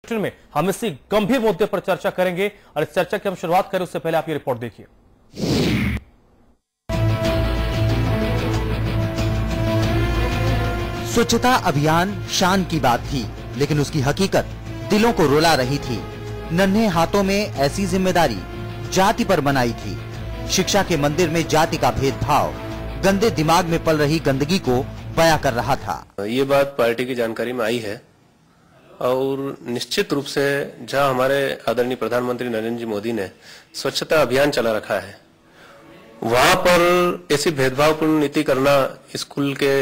में हम इसी गंभीर मुद्दे पर चर्चा करेंगे और इस चर्चा की हम शुरुआत करें उससे पहले आप ये रिपोर्ट देखिए। स्वच्छता अभियान शान की बात थी, लेकिन उसकी हकीकत दिलों को रुला रही थी। नन्हे हाथों में ऐसी जिम्मेदारी जाति पर बनाई थी। शिक्षा के मंदिर में जाति का भेदभाव गंदे दिमाग में पल रही गंदगी को बयां कर रहा था। ये बात पार्टी की जानकारी में आई है और निश्चित रूप से जहां हमारे आदरणीय प्रधानमंत्री नरेंद्र जी मोदी ने स्वच्छता अभियान चला रखा है, वहां पर ऐसी भेदभावपूर्ण नीति करना स्कूल के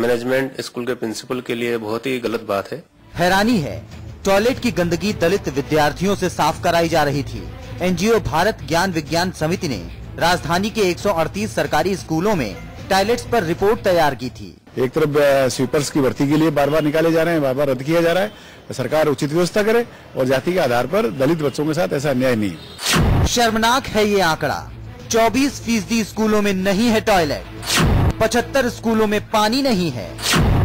मैनेजमेंट, स्कूल के प्रिंसिपल के लिए बहुत ही गलत बात है। हैरानी है, टॉयलेट की गंदगी दलित विद्यार्थियों से साफ कराई जा रही थी। एनजीओ भारत ज्ञान विज्ञान समिति ने राजधानी के 138 सरकारी स्कूलों में टॉयलेट्स पर रिपोर्ट तैयार की थी। एक तरफ स्वीपर्स की भर्ती के लिए बार बार निकाले जा रहे हैं, बार बार रद्द किया जा रहा है। सरकार उचित व्यवस्था करे और जाति के आधार पर दलित बच्चों के साथ ऐसा अन्याय नहीं। शर्मनाक है ये आंकड़ा। 24% स्कूलों में नहीं है टॉयलेट, 75 स्कूलों में पानी नहीं है,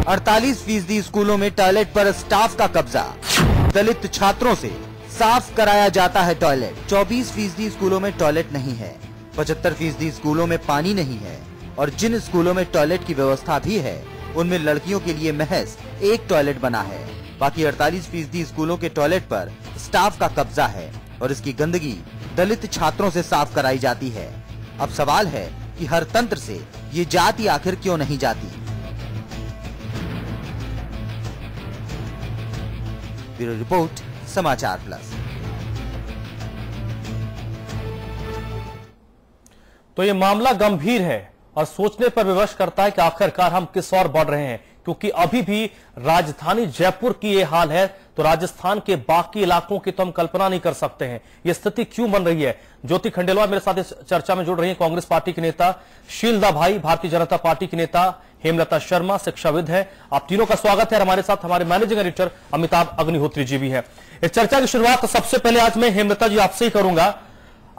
48% स्कूलों में टॉयलेट पर स्टाफ का कब्जा। दलित छात्रों से साफ कराया जाता है टॉयलेट। 24% स्कूलों में टॉयलेट नहीं है, 75% स्कूलों में पानी नहीं है और जिन स्कूलों में टॉयलेट की व्यवस्था भी है उनमें लड़कियों के लिए महज एक टॉयलेट बना है। बाकी 48% स्कूलों के टॉयलेट पर स्टाफ का कब्जा है और इसकी गंदगी दलित छात्रों से साफ कराई जाती है। अब सवाल है कि हर तंत्र से ये जाति आखिर क्यों नहीं जाती। ब्यूरो रिपोर्ट, समाचार प्लस। तो ये मामला गंभीर है और सोचने पर विवश करता है कि आखिरकार हम किस ओर बढ़ रहे हैं, क्योंकि अभी भी राजधानी जयपुर की ये हाल है तो राजस्थान के बाकी इलाकों की तो हम कल्पना नहीं कर सकते हैं। ये स्थिति क्यों बन रही है। ज्योति खंडेलवाल मेरे साथ इस चर्चा में जुड़ रही है। कांग्रेस पार्टी के नेता शीलदा भाई, भारतीय जनता पार्टी की नेता हेमलता शर्मा शिक्षाविद है। आप तीनों का स्वागत है। हमारे साथ हमारे मैनेजिंग एडिटर अमिताभ अग्निहोत्री जी भी है। इस चर्चा की शुरुआत तो सबसे पहले आज मैं हेमलता जी आपसे ही करूंगा।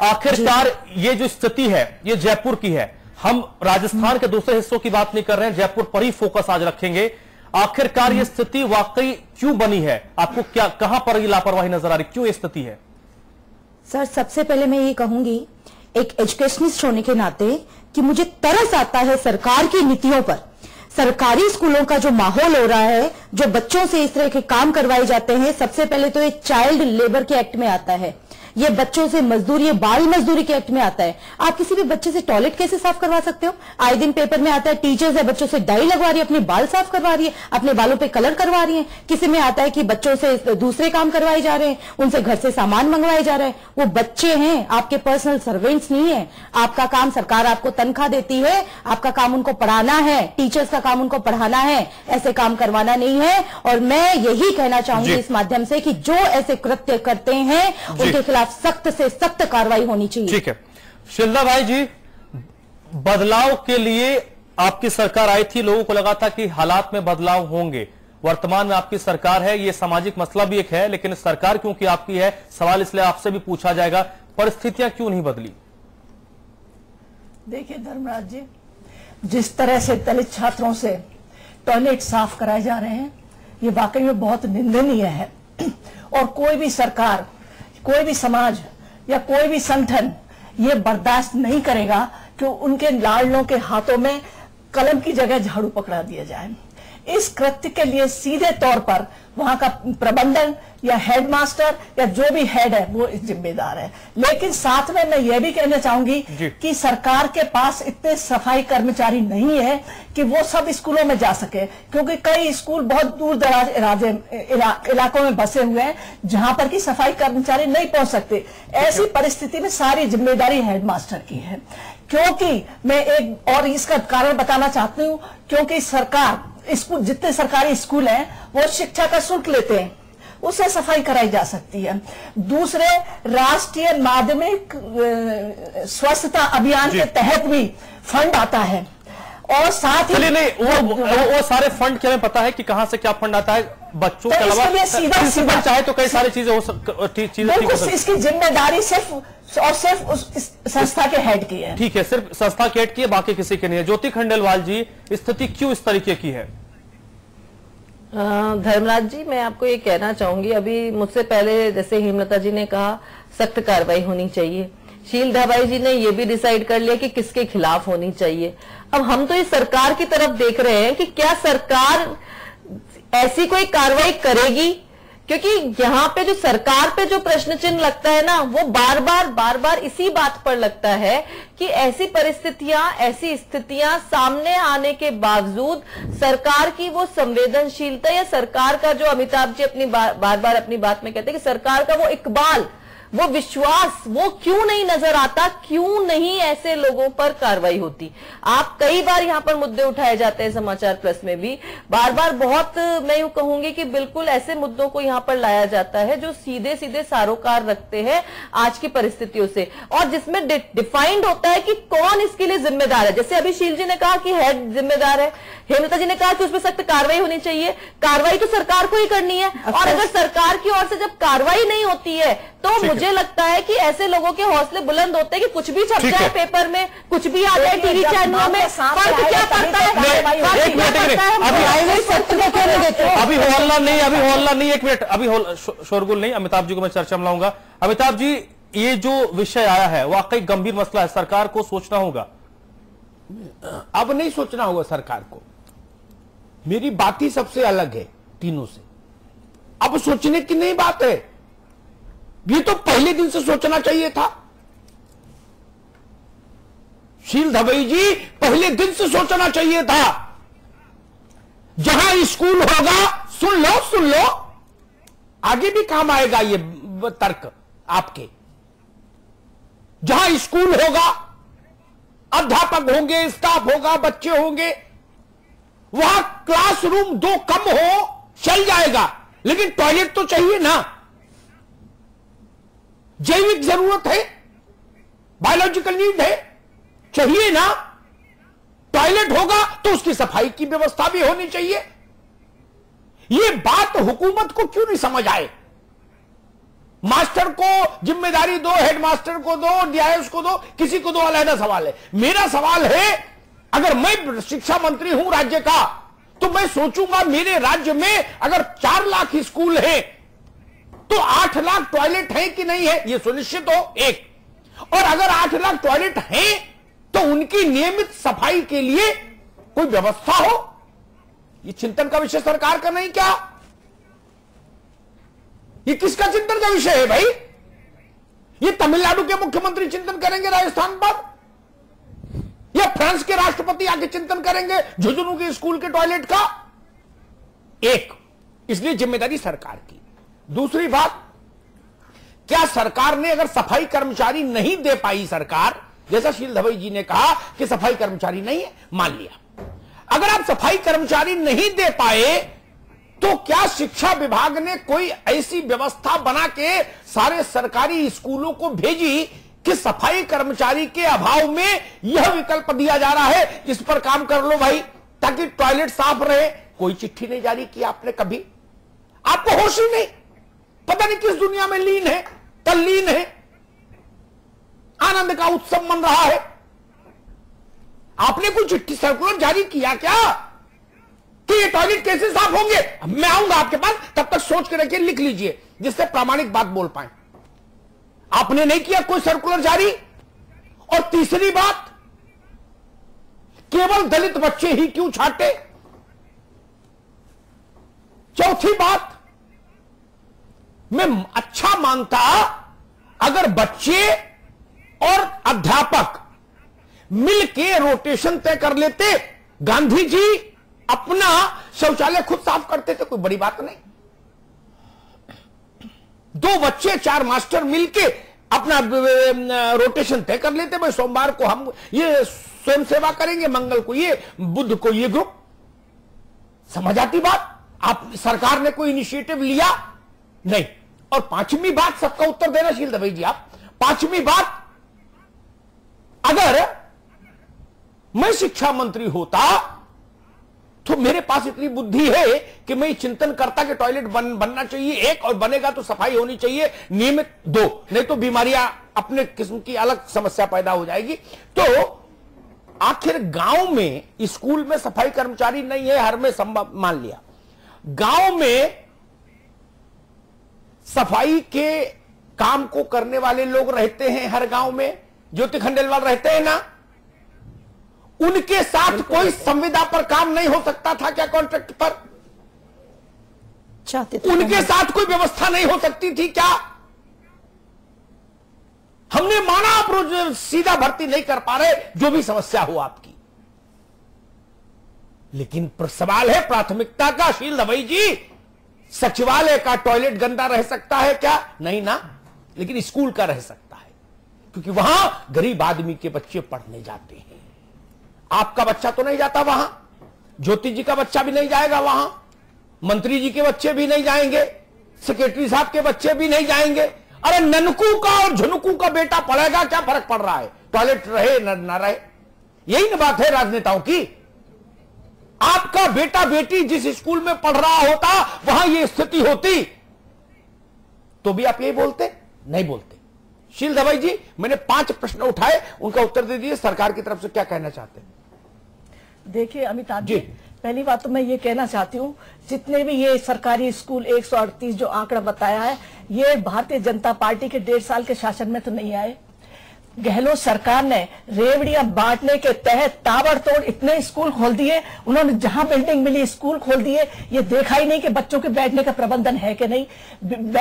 आखिरकार ये जो स्थिति है ये जयपुर की है, हम राजस्थान के दूसरे हिस्सों की बात नहीं कर रहे हैं, जयपुर पर ही फोकस आज रखेंगे। आखिरकार ये स्थिति वाकई क्यों बनी है, आपको क्या कहां पर ये लापरवाही नजर आ रही, क्यों ये स्थिति है? सर, सबसे पहले मैं ये कहूंगी एक एजुकेशनिस्ट होने के नाते कि मुझे तरस आता है सरकार की नीतियों पर। सरकारी स्कूलों का जो माहौल हो रहा है, जो बच्चों से इस तरह के काम करवाए जाते हैं, सबसे पहले तो ये चाइल्ड लेबर के एक्ट में आता है, ये बच्चों से मजदूरी, ये बाल मजदूरी के एक्ट में आता है। आप किसी भी बच्चे से टॉयलेट कैसे साफ करवा सकते हो? आए दिन पेपर में आता है टीचर्स है बच्चों से डाई लगवा रही है, अपने बाल साफ करवा रही है, अपने बालों पे कलर करवा रही है। किसी में आता है कि बच्चों से दूसरे काम करवाए जा रहे हैं, उनसे घर से सामान मंगवाए जा रहे हैं। वो बच्चे हैं, आपके पर्सनल सर्वेंट्स नहीं है। आपका काम, सरकार आपको तनख्वाह देती है, आपका काम उनको पढ़ाना है, टीचर्स का काम उनको पढ़ाना है, ऐसे काम करवाना नहीं है। और मैं यही कहना चाहूंगी इस माध्यम से कि जो ऐसे कृत्य करते हैं उनके खिलाफ सख्त से सख्त कार्रवाई होनी चाहिए। ठीक है शीलदा भाई जी, बदलाव के लिए आपकी सरकार आई थी, लोगों को लगा था कि हालात में बदलाव होंगे। वर्तमान में आपकी सरकार है, ये सामाजिक मसला भी एक है, लेकिन सरकार क्योंकि आपकी है, सवाल इसलिए आपसे भी पूछा जाएगा, परिस्थितियां क्यों नहीं बदली? देखिए धर्मराज जी, जिस तरह से दलित छात्रों से टॉयलेट साफ कराए जा रहे हैं, ये वाकई में बहुत निंदनीय है। और कोई भी सरकार, कोई भी समाज या कोई भी संगठन ये बर्दाश्त नहीं करेगा कि उनके लाडलों के हाथों में कलम की जगह झाड़ू पकड़ा दिया जाए। इस कृत्य के लिए सीधे तौर पर वहां का प्रबंधन या हेडमास्टर या जो भी हेड है वो जिम्मेदार है। लेकिन साथ में मैं ये भी कहना चाहूंगी कि सरकार के पास इतने सफाई कर्मचारी नहीं है कि वो सब स्कूलों में जा सके, क्योंकि कई स्कूल बहुत दूर दराज इलाकों में बसे हुए हैं जहां पर की सफाई कर्मचारी नहीं पहुंच सकते। ऐसी परिस्थिति में सारी जिम्मेदारी हेडमास्टर की है। क्योंकि मैं एक और इसका कारण बताना चाहती हूँ, क्योंकि सरकार स्कूल, जितने सरकारी स्कूल हैं वो शिक्षा का शुल्क लेते हैं, उससे सफाई कराई जा सकती है। दूसरे, राष्ट्रीय माध्यमिक स्वच्छता अभियान के तहत भी फंड आता है और साथ ही नहीं वो सारे फंड क्या, हमें पता है कि कहां से क्या फंड आता है, बच्चों के अलावा सीधा चाहे तो कई सारी चीजें हो सकती। इसकी जिम्मेदारी सिर्फ और सिर्फ उस संस्था के हेड की है। ठीक है, सिर्फ संस्था के हेड की है, बाकी किसी की नहीं है। ज्योति खंडेलवाल जी, स्थिति क्यों इस तरीके की है? धर्मराज जी, मैं आपको ये कहना चाहूंगी, अभी मुझसे पहले जैसे हेमलता जी ने कहा सख्त कार्रवाई होनी चाहिए, शील धाबाई जी ने ये भी डिसाइड कर लिया कि किसके खिलाफ होनी चाहिए। अब हम तो इस सरकार की तरफ देख रहे हैं कि क्या सरकार ऐसी कोई कार्रवाई करेगी, क्योंकि यहाँ पे जो सरकार पे जो प्रश्न चिन्ह लगता है ना, वो बार बार इसी बात पर लगता है कि ऐसी परिस्थितियां, ऐसी स्थितियां सामने आने के बावजूद सरकार की वो संवेदनशीलता या सरकार का जो अमिताभ जी अपनी बार बार अपनी बात में कहते हैं कि सरकार का वो इकबाल, वो विश्वास, वो क्यों नहीं नजर आता, क्यों नहीं ऐसे लोगों पर कार्रवाई होती। आप कई बार यहाँ पर मुद्दे उठाए जाते हैं समाचार प्लस में भी, बार बार बहुत, मैं यूं कहूंगी कि बिल्कुल ऐसे मुद्दों को यहाँ पर लाया जाता है जो सीधे सीधे सारोकार रखते हैं आज की परिस्थितियों से, और जिसमें डिफाइंड होता है कि कौन इसके लिए जिम्मेदार है। जैसे अभी शील जी ने कहा कि हेड जिम्मेदार है, हेमलता जी ने कहा कि उसमें सख्त कार्रवाई होनी चाहिए। कार्रवाई तो सरकार को ही करनी है, और अगर सरकार की ओर से जब कार्रवाई नहीं होती है तो मुझे लगता है कि ऐसे लोगों के हौसले बुलंद होते हैं कि कुछ भी छप जाए पेपर में, कुछ भी आता है टीवी चैनलों में, फर्क क्या पड़ता है? अभी हौला नहीं, एक मिनट, अभी शोरगुल नहीं, अमिताभ जी को मैं चर्चा में लाऊंगा। अमिताभ जी, ये जो विषय आया है वाकई गंभीर मसला है, सरकार को सोचना होगा। अब नहीं सोचना होगा सरकार को, मेरी बात ही सबसे अलग है तीनों से। अब सोचने की नहीं बात है, ये तो पहले दिन से सोचना चाहिए था। शील धाबाई जी, पहले दिन से सोचना चाहिए था। जहां स्कूल होगा, सुन लो, आगे भी काम आएगा ये तर्क आपके। जहां स्कूल होगा, अध्यापक होंगे, स्टाफ होगा, बच्चे होंगे, वहां क्लासरूम 2 कम हो चल जाएगा, लेकिन टॉयलेट तो चाहिए ना। जैविक जरूरत है, बायोलॉजिकल नीड है, चाहिए ना। टॉयलेट होगा तो उसकी सफाई की व्यवस्था भी होनी चाहिए। ये बात हुकूमत को क्यों नहीं समझ आए? मास्टर को जिम्मेदारी दो, हेडमास्टर को दो, डीआईएस को दो, किसी को दो, अलग सवाल है। मेरा सवाल है, अगर मैं शिक्षा मंत्री हूं राज्य का, तो मैं सोचूंगा मेरे राज्य में अगर 4 लाख स्कूल हैं तो 8 लाख टॉयलेट हैं कि नहीं है, यह सुनिश्चित हो, एक। और अगर 8 लाख टॉयलेट हैं तो उनकी नियमित सफाई के लिए कोई व्यवस्था हो। यह चिंतन का विषय सरकार का नहीं क्या? ये किसका चिंतन का विषय है भाई? ये तमिलनाडु के मुख्यमंत्री चिंतन करेंगे राजस्थान पर, या फ्रांस के राष्ट्रपति आके चिंतन करेंगे झुंझुनू के स्कूल के टॉयलेट का? एक, इसलिए जिम्मेदारी सरकार की। दूसरी बात, क्या सरकार ने अगर सफाई कर्मचारी नहीं दे पाई, सरकार जैसा शील धाबाई जी ने कहा कि सफाई कर्मचारी नहीं है, मान लिया, अगर आप सफाई कर्मचारी नहीं दे पाए तो क्या शिक्षा विभाग ने कोई ऐसी व्यवस्था बना के सारे सरकारी स्कूलों को भेजी कि सफाई कर्मचारी के अभाव में यह विकल्प दिया जा रहा है, इस पर काम कर लो भाई ताकि टॉयलेट साफ रहे? कोई चिट्ठी नहीं जारी की आपने कभी? आपको होश ही नहीं, पता नहीं किस दुनिया में लीन है, तल्लीन है, आनंद का उत्सव मन रहा है। आपने कोई चिट्ठी सर्कुलर जारी किया क्या कि ये टॉयलेट कैसे साफ होंगे? मैं आऊंगा आपके पास, तब तक सोच के रखिए, लिख लीजिए, जिससे प्रामाणिक बात बोल पाए। आपने नहीं किया कोई सर्कुलर जारी। और तीसरी बात, केवल दलित बच्चे ही क्यों छांटे? चौथी बात, मैं अच्छा मानता अगर बच्चे और अध्यापक मिलके रोटेशन तय कर लेते, गांधी जी अपना शौचालय खुद साफ करते थे, कोई बड़ी बात नहीं। 2 बच्चे 4 मास्टर मिलके अपना रोटेशन तय कर लेते, भाई सोमवार को हम ये स्वयं सेवा करेंगे, मंगल को ये, बुध को ये ग्रुप। समझ आती बात? आप सरकार ने कोई इनिशिएटिव लिया नहीं। और 5वीं बात, सबका उत्तर देना शील धाबाई जी आप, 5वीं बात, अगर मैं शिक्षा मंत्री होता तो मेरे पास इतनी बुद्धि है कि मैं चिंतन करता कि टॉयलेट बनना चाहिए, एक, और बनेगा तो सफाई होनी चाहिए नियमित, 2, नहीं तो बीमारियां अपने किस्म की अलग समस्या पैदा हो जाएगी। तो आखिर गांव में स्कूल में सफाई कर्मचारी नहीं है, हर में संभव मान लिया, गांव में सफाई के काम को करने वाले लोग रहते हैं, हर गांव में ज्योति खंडेलवाल रहते हैं ना, उनके साथ कोई संविदा पर काम नहीं हो सकता था क्या? कॉन्ट्रैक्ट पर चाहते थे उनके साथ कोई व्यवस्था नहीं हो सकती थी क्या? हमने माना आप रोज सीधा भर्ती नहीं कर पा रहे, जो भी समस्या हो आपकी, लेकिन सवाल है प्राथमिकता का। शील दवाई जी, सचिवालय का टॉयलेट गंदा रह सकता है क्या? नहीं ना, लेकिन स्कूल का रह सकता है, क्योंकि वहां गरीब आदमी के बच्चे पढ़ने जाते हैं। आपका बच्चा तो नहीं जाता वहां, ज्योति जी का बच्चा भी नहीं जाएगा वहां, मंत्री जी के बच्चे भी नहीं जाएंगे, सेक्रेटरी साहब के बच्चे भी नहीं जाएंगे। अरे ननकू का और झुनकू का बेटा पढ़ेगा, क्या फर्क पड़ रहा है? टॉयलेट रहे न रहे, यही ना बात है राजनेताओं की। आपका बेटा बेटी जिस स्कूल में पढ़ रहा होता, वहां यह स्थिति होती तो भी आप यही बोलते? नहीं बोलते। शील दवाई जी, मैंने 5 प्रश्न उठाए, उनका उत्तर दे दिए। सरकार की तरफ से क्या कहना चाहते हैं? देखिए अमिताभ जी, पहली बात तो मैं ये कहना चाहती हूँ, जितने भी ये सरकारी स्कूल 138 जो आंकड़ा बताया है, ये भारतीय जनता पार्टी के 1.5 साल के शासन में तो नहीं आए। गहलोत सरकार ने रेवड़ियां बांटने के तहत ताबड़तोड़ इतने स्कूल खोल दिए, उन्होंने जहां बिल्डिंग मिली स्कूल खोल दिए। ये देखा ही नहीं कि बच्चों के बैठने का प्रबंधन है कि नहीं,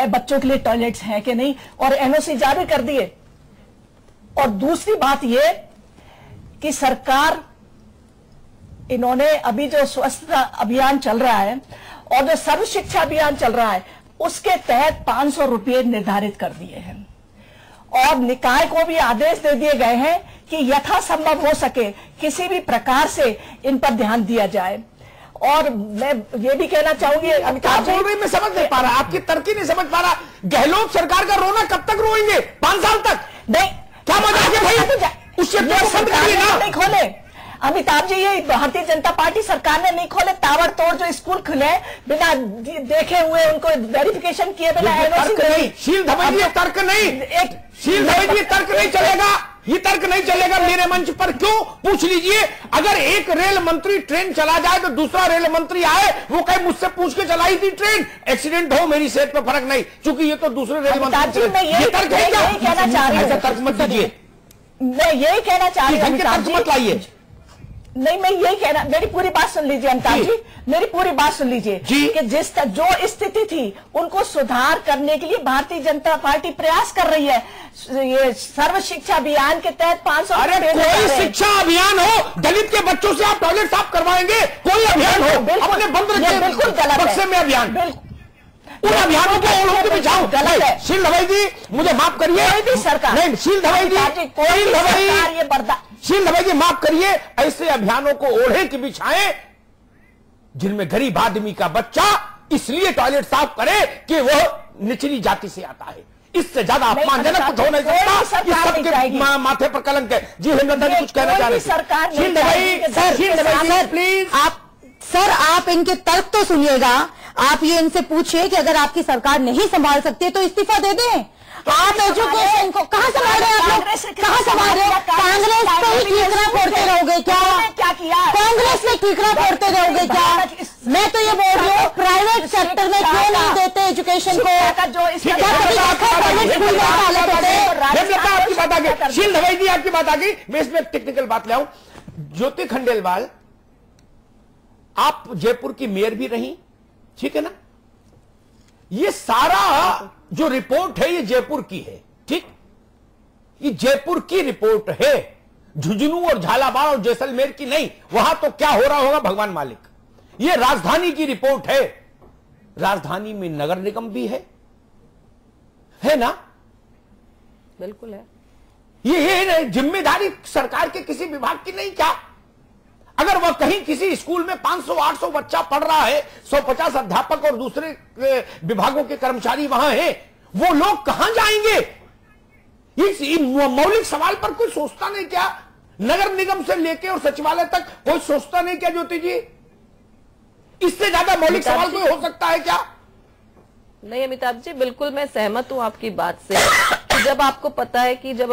बच्चों के लिए टॉयलेट्स हैं कि नहीं, और एनओसी जारी कर दिए। और दूसरी बात ये कि सरकार, इन्होंने अभी जो स्वच्छता अभियान चल रहा है और जो सर्व शिक्षा अभियान चल रहा है, उसके तहत 500 रुपये निर्धारित कर दिए हैं, और निकाय को भी आदेश दे दिए गए हैं कि यथासंभव हो सके किसी भी प्रकार से इन पर ध्यान दिया जाए। और मैं ये भी कहना चाहूंगी, क्या बोल रही, मैं समझ नहीं पा रहा, आपकी तर्क ही नहीं समझ पा रहा। गहलोत सरकार का रोना कब तक रोएंगे? 5 साल तक? नहीं, क्या मजाक है भाई? उससे नहीं खोले अमिताभ जी, ये भारतीय जनता पार्टी सरकार ने नहीं खोले। ताबड़तोड़ जो स्कूल खुले बिना देखे हुए, उनको वेरिफिकेशन किए बिना एनओसी नहीं। शील दवाई जी, तर्क नहीं, शील दवाई जी, तर्क नहीं चलेगा, ये तर्क नहीं चलेगा मेरे मंच पर। क्यों? पूछ लीजिए। अगर एक रेल मंत्री ट्रेन चला जाए तो दूसरा रेल मंत्री आए, वो कहीं मुझसे पूछ के चलाई थी ट्रेन, एक्सीडेंट हो मेरी सेहत पर फर्क नहीं, क्योंकि ये तो दूसरे रेल मंत्री। ये तर्क है क्या? कहना चाह रही हूँ, तर्क मत दीजिए, मैं यही कहना चाह रही हूँ, तर्क मत लाइए। नहीं, मैं यही कहना, मेरी पूरी बात सुन लीजिए अमिताभ जी, मेरी पूरी बात सुन लीजिए कि जो स्थिति थी उनको सुधार करने के लिए भारतीय जनता पार्टी प्रयास कर रही है। ये सर्व शिक्षा अभियान के तहत 500 अरे कोई शिक्षा अभियान हो, दलित के बच्चों से आप टॉयलेट साफ करवाएंगे? कोई अभियान हो, अपने बंद रखिए बिल्कुल गलत बक्से में अभियान, उन अभियानों को ओढ़ों के बिछाओ। गलत है। शील दवाई जी, मुझे माफ करिए, कोई भी सरकार नहीं, शील दवाई जी, शील दवाई जी माफ करिए, ऐसे अभियानों को ओढ़े के बिछाएं जिनमें गरीब आदमी का बच्चा इसलिए टॉयलेट साफ करे कि वह निचली जाति से आता है। इससे ज्यादा अपमानजनक कुछ हो नहीं सकता। इस सबके माथे पर कलंक है। जी हेमलता जी कुछ कहना चाह रहे थे? शील दवाई प्लीज। सर आप इनके तर्क तो सुनिएगा। आप ये इनसे पूछिए कि अगर आपकी सरकार नहीं संभाल सकती तो इस्तीफा दे दें। आप एजुकेशन को कहां संभाल रहे हैं? आप लोग कहां संभाल रहे हो? कांग्रेस पे ही ठीकरा फोड़ते रहोगे क्या? क्या किया? कांग्रेस में ठीकरा फोड़ते रहोगे क्या? मैं तो ये बोल रही हूँ, प्राइवेट सेक्टर में क्यों नहीं देते एजुकेशन को? आपकी बात आ गई, शील दवाई जी आपकी बात आ गई। मैं इसमें टेक्निकल बात ले आऊं। ज्योति खंडेलवाल, आप जयपुर की मेयर भी रही, ठीक है ना? ये सारा जो रिपोर्ट है ये जयपुर की है, ठीक? ये जयपुर की रिपोर्ट है, झुंझुनू और झालावाड़ और जैसलमेर की नहीं। वहां तो क्या हो रहा होगा भगवान मालिक। ये राजधानी की रिपोर्ट है। राजधानी में नगर निगम भी है ना? बिल्कुल है। ये जिम्मेदारी सरकार के किसी विभाग की नहीं क्या? अगर वह कहीं किसी स्कूल में 500-800 बच्चा पढ़ रहा है, 150 अध्यापक और दूसरे विभागों के कर्मचारी वहां हैं, वो लोग कहां जाएंगे? इस मौलिक सवाल पर कोई सोचता नहीं क्या? नगर निगम से लेकर और सचिवालय तक कोई सोचता नहीं क्या ज्योति जी? इससे ज्यादा मौलिक सवाल कोई हो सकता है क्या? नहीं अमिताभ जी, बिल्कुल मैं सहमत हूं आपकी बात से। कि जब आपको पता है कि जब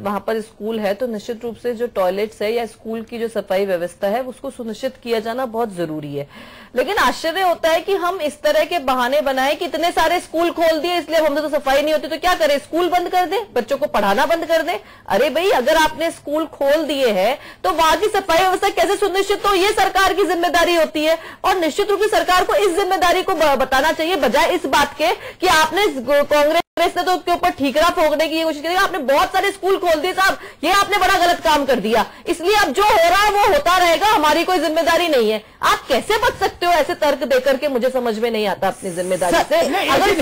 वहां पर स्कूल है तो निश्चित रूप से जो टॉयलेट्स है या स्कूल की जो सफाई व्यवस्था है उसको सुनिश्चित किया जाना बहुत जरूरी है। लेकिन आश्चर्य होता है कि हम इस तरह के बहाने बनाए कि इतने सारे स्कूल खोल दिए इसलिए हमसे तो सफाई नहीं होती, तो क्या करें, स्कूल बंद कर दें, बच्चों को पढ़ाना बंद कर दें? अरे भाई, अगर आपने स्कूल खोल दिए हैं तो वहां की सफाई व्यवस्था कैसे सुनिश्चित हो, ये सरकार की जिम्मेदारी होती है। और निश्चित रूप से सरकार को इस जिम्मेदारी को बताना चाहिए, बजाय इस बात के कि आपने कांग्रेस ने तो उसके ऊपर ठीकरा फोड़ने की कोशिश की। आपने बहुत सारे स्कूल खोल दिए साहब, ये आपने बड़ा गलत काम कर दिया, इसलिए अब जो हो रहा है वो होता रहेगा, हमारी कोई जिम्मेदारी नहीं है। आप कैसे बच सकते हो ऐसे तर्क देकर के? मुझे समझ में नहीं आता अपनी जिम्मेदारी से। अगर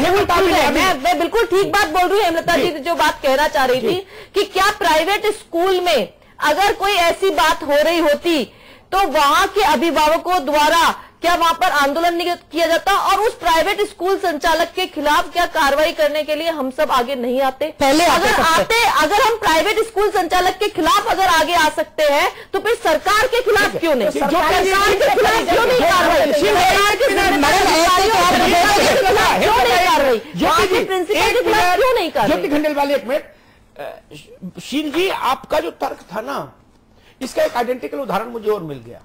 मैं बिल्कुल ठीक बात बोल रही हूँ, हेमलता जी जो बात कहना चाह रही थी कि क्या प्राइवेट स्कूल में अगर कोई ऐसी बात हो रही होती तो वहां के अभिभावकों द्वारा क्या वहां पर आंदोलन नहीं किया जाता और उस प्राइवेट स्कूल संचालक के खिलाफ क्या कार्रवाई करने के लिए हम सब आगे नहीं आते? पहले अगर हम प्राइवेट स्कूल संचालक के खिलाफ अगर आगे आ सकते हैं तो फिर सरकार के खिलाफ क्यों नहीं? सरकार के खिलाफ क्यों नहीं कार्रवाई? प्रिंसिपल के खिलाफ क्यों नहीं कार्रवाई? ज्योति खंडेलवाल, एक मिनट। शील जी, आपका जो तर्क था ना, इसका एक आइडेंटिकल उदाहरण मुझे और मिल गया।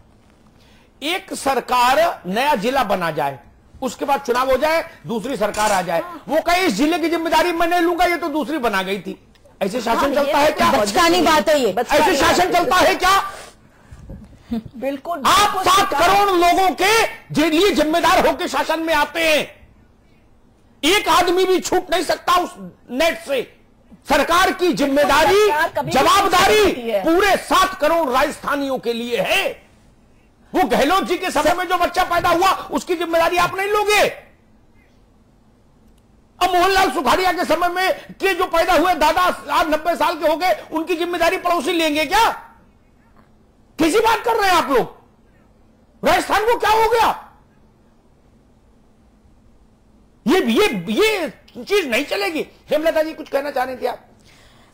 एक सरकार नया जिला बना जाए, उसके बाद चुनाव हो जाए, दूसरी सरकार आ जाए, वो कहे इस जिले की जिम्मेदारी मैं नहीं लूंगा, ये तो दूसरी बना गई थी। ऐसे शासन चलता है क्या? बचकानी बात है ये। ऐसे शासन चलता है क्या? बिल्कुल। आप 7 करोड़ लोगों के लिए जिम्मेदार होकर शासन में आते हैं, एक आदमी भी छूट नहीं सकता उस नेट से। सरकार की जिम्मेदारी, जवाबदारी पूरे 7 करोड़ राजस्थानियों के लिए है। वो गहलोत जी के समय में जो बच्चा पैदा हुआ उसकी जिम्मेदारी आप नहीं लोगे। अब मोहनलाल सुखाड़िया के समय में के जो पैदा हुए दादा आज 90 साल के हो गए, उनकी जिम्मेदारी पड़ोसी लेंगे क्या? किसी बात कर रहे हैं आप लोग? राजस्थान को क्या हो गया? ये चीज नहीं चलेगी। हेमलता जी कुछ कहना चाह रही थी आप?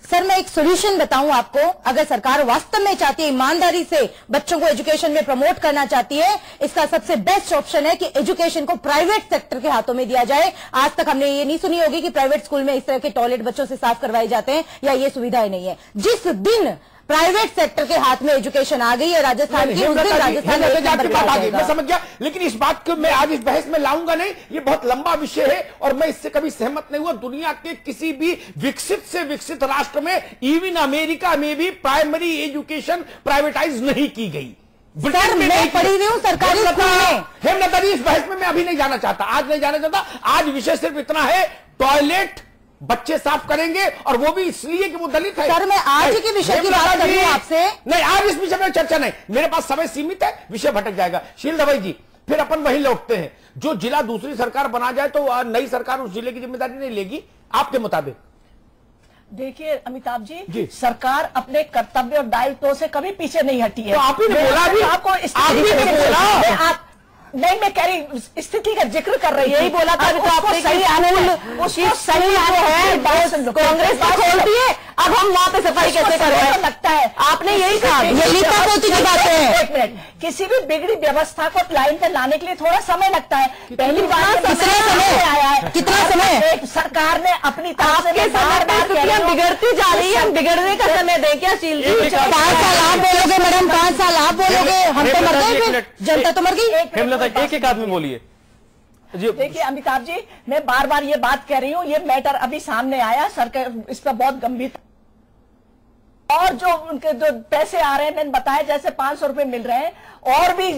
सर, मैं एक सॉल्यूशन बताऊं आपको। अगर सरकार वास्तव में चाहती है, ईमानदारी से बच्चों को एजुकेशन में प्रमोट करना चाहती है, इसका सबसे बेस्ट ऑप्शन है कि एजुकेशन को प्राइवेट सेक्टर के हाथों में दिया जाए। आज तक हमने ये नहीं सुनी होगी कि प्राइवेट स्कूल में इस तरह के टॉयलेट बच्चों से साफ करवाए जाते हैं या ये सुविधाएं नहीं है। जिस दिन प्राइवेट सेक्टर के हाथ में एजुकेशन आ गई है राजस्थान की, उस दिन राजस्थान मैं समझ गया, लेकिन इस बात को मैं आज इस बहस में लाऊंगा नहीं। ये बहुत लंबा विषय है और मैं इससे कभी सहमत नहीं हुआ। दुनिया के किसी भी विकसित से विकसित राष्ट्र में, इवन अमेरिका में भी प्राइमरी एजुकेशन प्राइवेटाइज नहीं की गई। सर, मैं पढ़ी हुई हूँ सरकारी स्कूल में। हेमलता जी, इस बहस में मैं अभी नहीं जाना चाहता, आज नहीं जाना चाहता। आज विषय सिर्फ इतना है, टॉयलेट बच्चे साफ करेंगे और वो भी इसलिए कि वो दलित है। सर, मैं आज के विषय की बात कर रही हूं आपसे। नहीं, आज इस विषय में चर्चा नहीं, मेरे पास समय सीमित है, विषय भटक जाएगा। शील दवाई जी, फिर अपन वहीं लौटते हैं। जो जिला दूसरी सरकार बना जाए तो नई सरकार उस जिले की जिम्मेदारी नहीं लेगी आपके मुताबिक? देखिए अमिताभ जी, सरकार अपने कर्तव्य और दायित्वों से कभी पीछे नहीं हटी है। तो आप ही ने बोला भी, आपको नहीं, मैं कह रही स्थिति का जिक्र कर रही है। यही बोला था तो आपने सही है, कांग्रेस खोलती है, अब हम वहां पे सफाई कैसे कर रहे हैं? लगता है आपने यही कहा। एक मिनट, किसी भी बिगड़ी व्यवस्था को लाइन पे लाने के लिए थोड़ा समय लगता है। पहली बार समय आया है, कितना समय सरकार ने अपनी बिगड़ती जा रही है, हम बिगड़ने का समय दें क्या? शील जी, 5 साल आप बोलोगे मैडम, 5 साल आप बोलोगे, हम तो मर गए, जनता तो मर गई। एक आदमी बोलिए। देखिए अमिताभ जी, मैं बार बार ये बात कह रही हूँ, ये मैटर अभी सामने आया, सरकार इस पर बहुत गंभीर, और जो उनके जो पैसे आ रहे हैं, मैंने बताया जैसे 500 रुपए मिल रहे हैं, और भी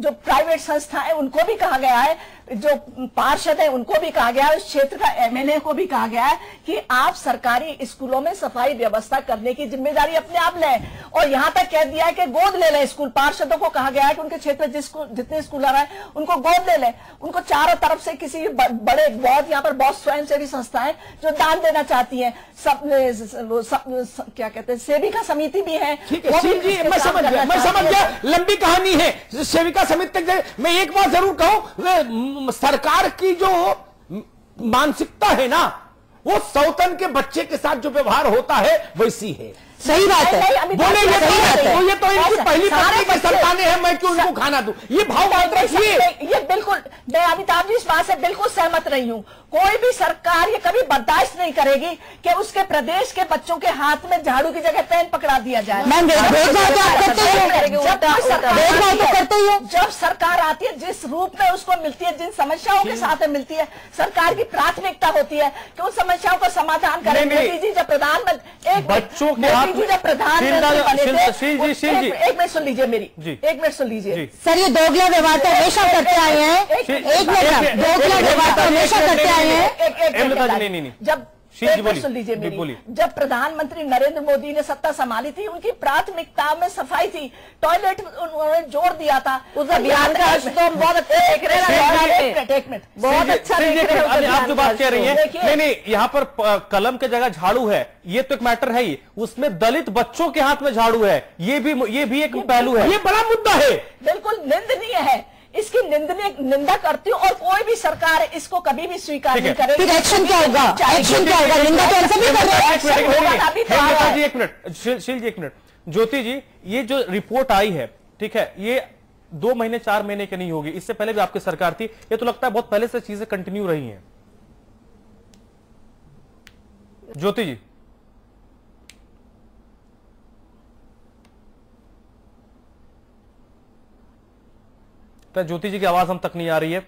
जो प्राइवेट संस्था है उनको भी कहा गया है, जो पार्षद है उनको भी कहा गया है, उस क्षेत्र का एमएलए को भी कहा गया है कि आप सरकारी स्कूलों में सफाई व्यवस्था करने की जिम्मेदारी अपने आप लें। और यहां तक कह दिया है कि गोद ले लें स्कूल। पार्षदों को कहा गया है कि उनके क्षेत्र जितने स्कूल आ रहे हैं उनको गोद ले लें। उनको चारों तरफ से किसी बड़े बहुत यहाँ पर बहुत स्वयंसेवी संस्थाएं जो दान देना चाहती है, क्या कहते हैं, सेविका समिति भी है। मैं समझ गया, लंबी कहानी है सेविका समिति तक। मैं एक बात जरूर कहूं, सरकार की जो मानसिकता है ना, वो सौतन के बच्चे के साथ जो व्यवहार होता है वैसी है। सही बात है, बोले ये तो इनकी पहली पत्नी की संतानें हैं, मैं क्यों इनको खाना दूं? ये भाव मत रखिए। ये बिल्कुल, मैं अमिताभ जी इस बात से बिल्कुल सहमत नहीं हूं। कोई भी सरकार ये कभी बर्दाश्त नहीं करेगी कि उसके प्रदेश के बच्चों के हाथ में झाड़ू की जगह पेन पकड़ा दिया जाए। मैम जब सरकार आती है, जिस रूप में उसको मिलती है, जिन समस्याओं के साथ मिलती है, सरकार की प्राथमिकता होती है कि उन समस्याओं का समाधान करें। मोदी जी जब प्रधानमंत्री बच्चों के हाथ में एक मिनट सुन लीजिए मेरी, एक मिनट सुन लीजिए सर, ये दोगला व्यवहार तो हमेशा करते आए हैं। एक मिनट, दोगला व्यवहार तो हमेशा करते आए हैं। जब सुन लीजिए मेरी, जब प्रधानमंत्री नरेंद्र मोदी ने सत्ता संभाली थी, उनकी प्राथमिकता में सफाई थी, टॉयलेट उन्होंने जोर दिया था उस अभियान का। बहुत अच्छा देख रहे हैं, एक मिनट, बहुत अच्छा देख रहे हैं। आप जो बात कह रही हैं, नहीं, यहाँ पर कलम के जगह झाड़ू है, ये तो एक मैटर है ही, उसमें दलित बच्चों के हाथ में झाड़ू है, ये भी एक पहलू है, ये बड़ा मुद्दा है, बिल्कुल निंदनीय है। इसकी निंदा करती हूँ और कोई भी सरकार इसको कभी भी स्वीकार नहीं करेगी। एक्शन क्या होगा? एक्शन क्या होगा? निंदा तो हम सभी कर रहे हैं। एक मिनट शील जी, एक मिनट। ज्योति जी, ये जो रिपोर्ट आई है, ठीक है, ये 2 महीने 4 महीने की नहीं होगी, इससे पहले भी आपकी सरकार थी, ये तो लगता है बहुत पहले से चीजें कंटिन्यू रही हैं। ज्योति जी, ज्योति जी की आवाज हम तक नहीं आ रही है।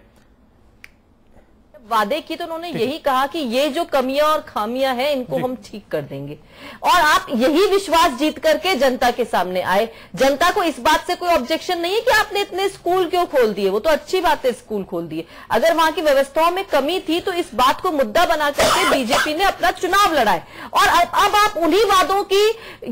वादे की तो उन्होंने यही कहा कि ये जो कमियां और खामियां हैं इनको हम ठीक कर देंगे, और आप यही विश्वास जीत करके जनता के सामने आए। जनता को इस बात से कोई ऑब्जेक्शन नहीं है कि आपने इतने स्कूल क्यों खोल दिए, वो तो अच्छी बात है स्कूल खोल दिए। अगर वहां की व्यवस्थाओं में कमी थी तो इस बात को मुद्दा बना करके बीजेपी ने अपना चुनाव लड़ाए, और अब आप उन्हीं वादों की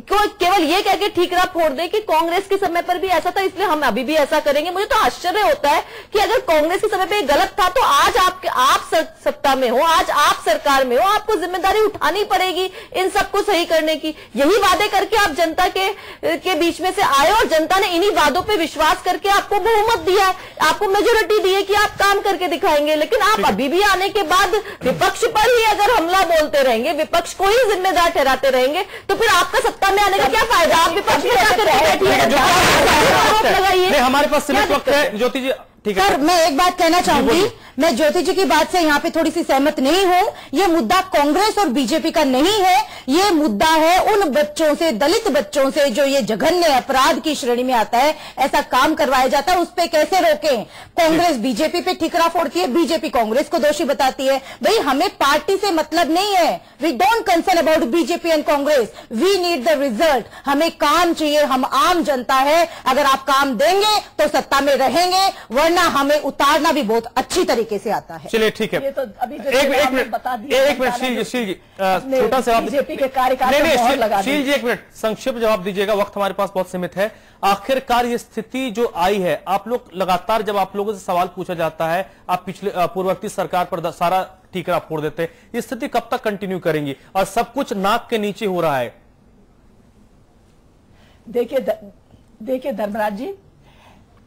केवल ये कह के ठीकरा फोड़ दे कि कांग्रेस के समय पर भी ऐसा था इसलिए हम अभी भी ऐसा करेंगे। मुझे तो आश्चर्य होता है कि अगर कांग्रेस के समय पर गलत था तो आज आप सत्ता में हो, आज आप सरकार में हो, आपको जिम्मेदारी उठानी पड़ेगी इन सबको सही करने की। यही वादे करके आप जनता के बीच में से आए और जनता ने इन्हीं वादों पे विश्वास करके आपको बहुमत दिया है, आपको मेजोरिटी दी है कि आप काम करके दिखाएंगे। लेकिन आप अभी भी आने के बाद विपक्ष पर ही अगर हमला बोलते रहेंगे, विपक्ष को ही जिम्मेदार ठहराते रहेंगे, तो फिर आपका सत्ता में आने का क्या फायदा? आप विपक्ष में जाकर लगाइए। हमारे पास सीमित वक्त है ज्योति जी, ठीक है सर, मैं एक बात कहना चाहूंगी, मैं ज्योति जी की बात से यहाँ पे थोड़ी सी सहमत नहीं हूँ। ये मुद्दा कांग्रेस और बीजेपी का नहीं है, ये मुद्दा है उन बच्चों से, दलित बच्चों से जो ये जघन्य अपराध की श्रेणी में आता है, ऐसा काम करवाया जाता है, उस पे कैसे रोकें? कांग्रेस बीजेपी पे ठिकरा फोड़ती है, बीजेपी कांग्रेस को दोषी बताती है। भाई, हमें पार्टी से मतलब नहीं है, we don't concern about BJP and Congress, we need the result. हमें काम चाहिए, हम आम जनता है, अगर आप काम देंगे तो सत्ता में रहेंगे, वरना हमें उतारना भी बहुत अच्छी तरीके से आता है। चलिए ठीक है, ये तो अभी एक मिनट शील जी, छोटा सा बीजेपी के कार्यकाल शील जी, एक मिनट संक्षिप्त जवाब दीजिएगा, वक्त हमारे पास बहुत सीमित है। आखिरकार ये स्थिति जो आई है, आप लोग लगातार जब आप लोगों से सवाल पूछा जाता है, आप पिछले पूर्ववर्ती सरकार पर सारा ठीकरा फोड़ देते हैं, ये स्थिति कब तक कंटिन्यू करेंगी? और सब कुछ नाक के नीचे हो रहा है। देखिए धर्मराज जी,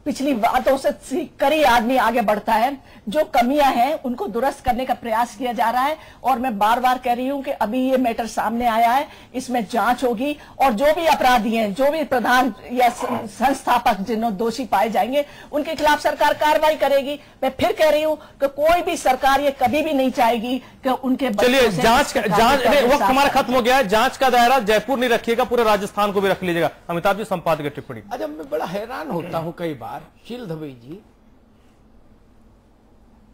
पिछली बातों से सीख कर ही आदमी आगे बढ़ता है। जो कमियां हैं उनको दुरुस्त करने का प्रयास किया जा रहा है, और मैं बार बार कह रही हूं कि अभी ये मैटर सामने आया है, इसमें जांच होगी, और जो भी अपराधी हैं, जो भी प्रधान या संस्थापक जिन्होंने दोषी पाए जाएंगे, उनके खिलाफ सरकार कार्रवाई करेगी। मैं फिर कह रही हूं कि कोई भी सरकार ये कभी भी नहीं चाहेगी कि उनके चलिए जांच वक्त हमारा खत्म हो गया है। जांच का दायरा जयपुर नहीं रखिएगा, पूरे राजस्थान को भी रख लीजिएगा। अमिताभ जी, संपादकीय टिप्पणी। अच्छा, मैं बड़ा हैरान होता हूं कई बार, शील दबे जी,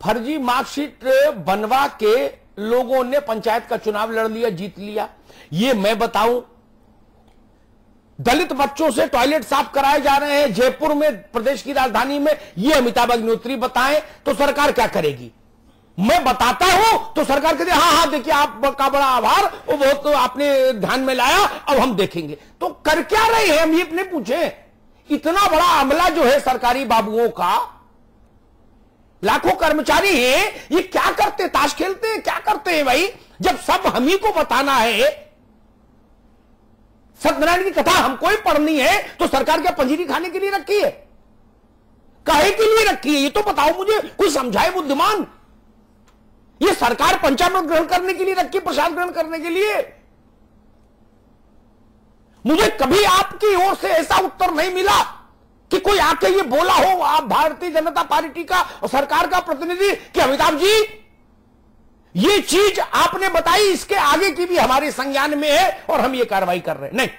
फर्जी मार्कशीट बनवा के लोगों ने पंचायत का चुनाव लड़ लिया, जीत लिया। ये मैं बताऊं, दलित बच्चों से टॉयलेट साफ कराए जा रहे हैं जयपुर में, प्रदेश की राजधानी में, ये अमिताभ अग्निहोत्री बताएं तो सरकार क्या करेगी? मैं बताता हूं तो सरकार कहती है हाँ देखिए आपका बड़ा आभार, वो बहुत आपने ध्यान में लाया, अब हम देखेंगे। तो कर क्या रहे हैं हम ये अपने पूछे? इतना बड़ा अमला जो है सरकारी बाबुओं का, लाखों कर्मचारी हैं, ये क्या करते? ताश खेलते हैं? क्या करते हैं भाई? जब सब हम ही को बताना है, सत्यनारायण की कथा हमको ही पढ़नी है, तो सरकार क्या पंजीरी खाने के लिए रखी है? काहे के लिए रखी है ये तो बताओ मुझे, कोई समझाए बुद्धिमान। ये सरकार पंचामृत ग्रहण करने के लिए रखी, प्रसाद ग्रहण करने के लिए? मुझे कभी आपकी ओर से ऐसा उत्तर नहीं मिला कि कोई आके ये बोला हो, आप भारतीय जनता पार्टी का और सरकार का प्रतिनिधि, कि अमिताभ जी ये चीज आपने बताई, इसके आगे की भी हमारे संज्ञान में है और हम ये कार्रवाई कर रहे हैं। नहीं,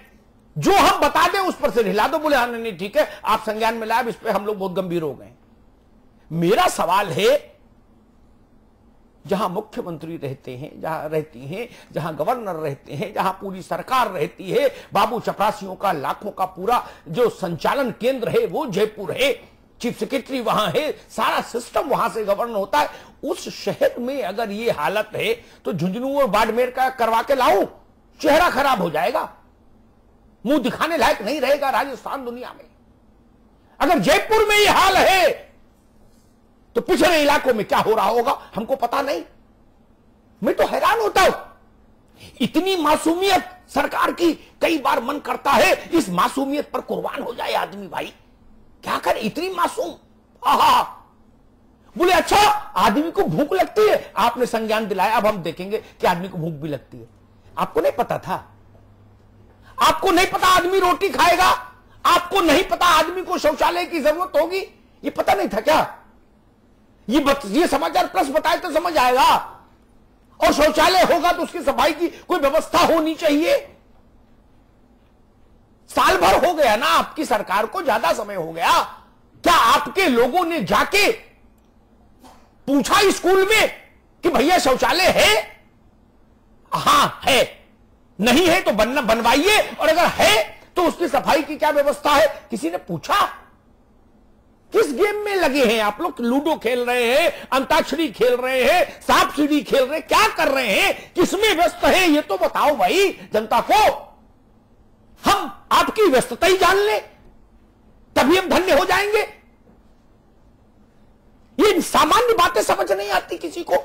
जो हम बता दें उस पर से हिला दो, बोले हाँ नहीं ठीक है आप संज्ञान में लाए, इस पर हम लोग बहुत गंभीर हो गए। मेरा सवाल है, जहां मुख्यमंत्री रहते हैं, जहां रहती हैं, जहां गवर्नर रहते हैं, जहां पूरी सरकार रहती है, बाबू चपरासियों का लाखों का पूरा जो संचालन केंद्र है वो जयपुर है, चीफ सेक्रेटरी वहां है, सारा सिस्टम वहां से गवर्न होता है, उस शहर में अगर ये हालत है तो झुंझुनू और बाड़मेर का करवा के लाऊं, चेहरा खराब हो जाएगा, मुंह दिखाने लायक नहीं रहेगा राजस्थान दुनिया में। अगर जयपुर में ये हाल है तो पिछड़े इलाकों में क्या हो रहा होगा हमको पता नहीं। मैं तो हैरान होता हूं, इतनी मासूमियत सरकार की, कई बार मन करता है इस मासूमियत पर कुर्बान हो जाए आदमी। भाई क्या करे, इतनी मासूम। आहा, बोले अच्छा आदमी को भूख लगती है, आपने संज्ञान दिलाया, अब हम देखेंगे कि आदमी को भूख भी लगती है। आपको नहीं पता था? आपको नहीं पता आदमी रोटी खाएगा? आपको नहीं पता आदमी को शौचालय की जरूरत होगी? ये पता नहीं था क्या? ये समाचार प्लस बताए तो समझ आएगा। और शौचालय होगा तो उसकी सफाई की कोई व्यवस्था होनी चाहिए। साल भर हो गया ना आपकी सरकार को, ज्यादा समय हो गया। क्या आपके लोगों ने जाके पूछा स्कूल में कि भैया शौचालय है? हां है, नहीं है तो बनवाइए, और अगर है तो उसकी सफाई की क्या व्यवस्था है? किसी ने पूछा? किस गेम में लगे हैं आप लोग? लूडो खेल रहे हैं, अंताक्षरी खेल रहे हैं, सांप सीढ़ी खेल रहे हैं, क्या कर रहे हैं? किसमें व्यस्त है ये तो बताओ भाई जनता को। हम आपकी व्यस्तता ही जान लें तभी हम धन्य हो जाएंगे। ये सामान्य बातें समझ नहीं आती किसी को।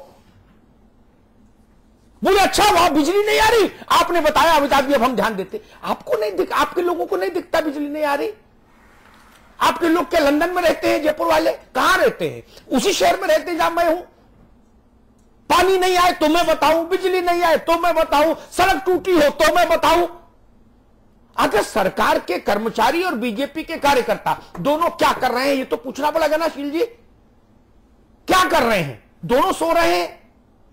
बोले अच्छा वहां बिजली नहीं आ रही, आपने बताया अब हम ध्यान देते। आपको नहीं दिख, आपके लोगों को नहीं दिखता बिजली नहीं आ रही? आपके लोग क्या लंदन में रहते हैं? जयपुर वाले कहां रहते हैं? उसी शहर में रहते हैं जहां मैं हूं। पानी नहीं आए तो मैं बताऊं, बिजली नहीं आए तो मैं बताऊं, सड़क टूटी हो तो मैं बताऊं। अगर सरकार के कर्मचारी और बीजेपी के कार्यकर्ता दोनों क्या कर रहे हैं ये तो पूछना पड़ेगा ना शील जी। क्या कर रहे हैं? दोनों सो रहे हैं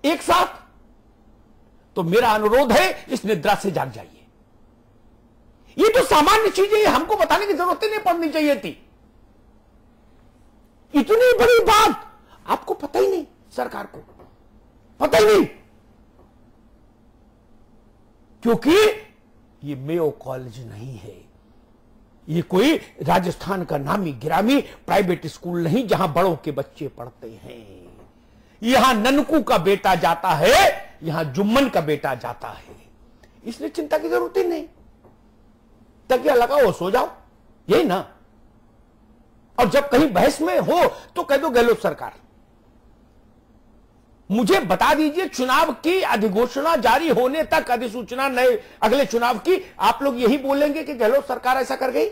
एक साथ? तो मेरा अनुरोध है इस निद्रा से जाग जाइए। ये तो सामान्य चीजें हमको बताने की जरूरत ही नहीं पड़नी चाहिए थी। इतनी बड़ी बात आपको पता ही नहीं, सरकार को पता ही नहीं, क्योंकि ये मेयो कॉलेज नहीं है, ये कोई राजस्थान का नामी गिरामी प्राइवेट स्कूल नहीं जहां बड़ों के बच्चे पढ़ते हैं। यहां ननकू का बेटा जाता है, यहां जुम्मन का बेटा जाता है, इसलिए चिंता की जरूरत ही नहीं। तकिया लगाओ सो जाओ, यही ना। और जब कहीं बहस में हो तो कह दो गहलोत सरकार। मुझे बता दीजिए चुनाव की अधिघोषणा जारी होने तक, अधिसूचना नए अगले चुनाव की, आप लोग यही बोलेंगे कि गहलोत सरकार ऐसा कर गई?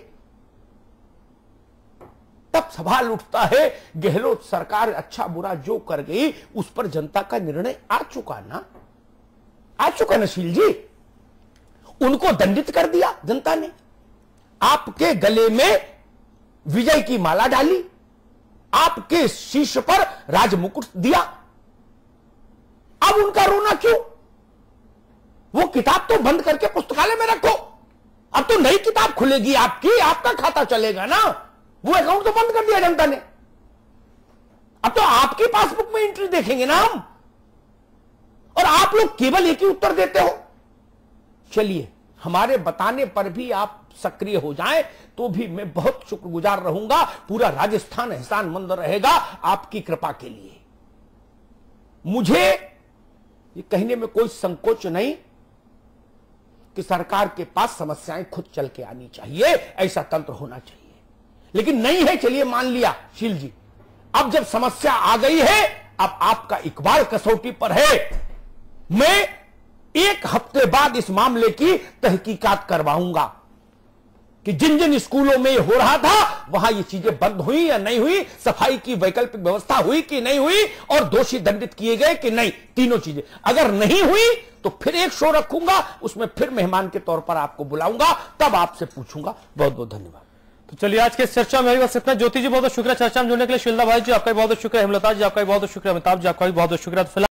तब सवाल उठता है गहलोत सरकार अच्छा बुरा जो कर गई उस पर जनता का निर्णय आ चुका ना, आ चुका ना शील जी। उनको दंडित कर दिया जनता ने, आपके गले में विजय की माला डाली, आपके शीश पर राजमुकुट दिया। अब उनका रोना क्यों? वो किताब तो बंद करके पुस्तकालय में रखो, अब तो नई किताब खुलेगी आपकी, आपका खाता चलेगा ना। वो अकाउंट तो बंद कर दिया जनता ने, अब तो आपकी पासबुक में एंट्री देखेंगे ना हम। और आप लोग केवल एक ही उत्तर देते हो। चलिए, हमारे बताने पर भी आप सक्रिय हो जाएं तो भी मैं बहुत शुक्रगुजार रहूंगा। पूरा राजस्थान एहसानमंद रहेगा आपकी कृपा के लिए। मुझे ये कहने में कोई संकोच नहीं कि सरकार के पास समस्याएं खुद चल के आनी चाहिए, ऐसा तंत्र होना चाहिए, लेकिन नहीं है। चलिए मान लिया शील जी, अब जब समस्या आ गई है, अब आपका इकबाल कसौटी पर है। मैं एक हफ्ते बाद इस मामले की तहकीकात करवाऊंगा कि जिन जिन स्कूलों में हो रहा था वहां ये चीजें बंद हुई या नहीं हुई, सफाई की वैकल्पिक व्यवस्था हुई कि नहीं हुई, और दोषी दंडित किए गए कि नहीं, तीनों चीजें। अगर नहीं हुई तो फिर एक शो रखूंगा, उसमें फिर मेहमान के तौर पर आपको बुलाऊंगा, तब आपसे पूछूंगा। बहुत बहुत धन्यवाद। तो चलिए आज के चर्चा में बस इतना। ज्योति जी बहुत बहुत शुक्रिया चर्चा में जुड़ने के लिए। शीलदा भाई जी आपका भी बहुत बहुत शुक्रिया, हेमलता जी आपका भी बहुत बहुत शुक्रिया, अमिताभ जी आपका भी बहुत बहुत शुक्रिया।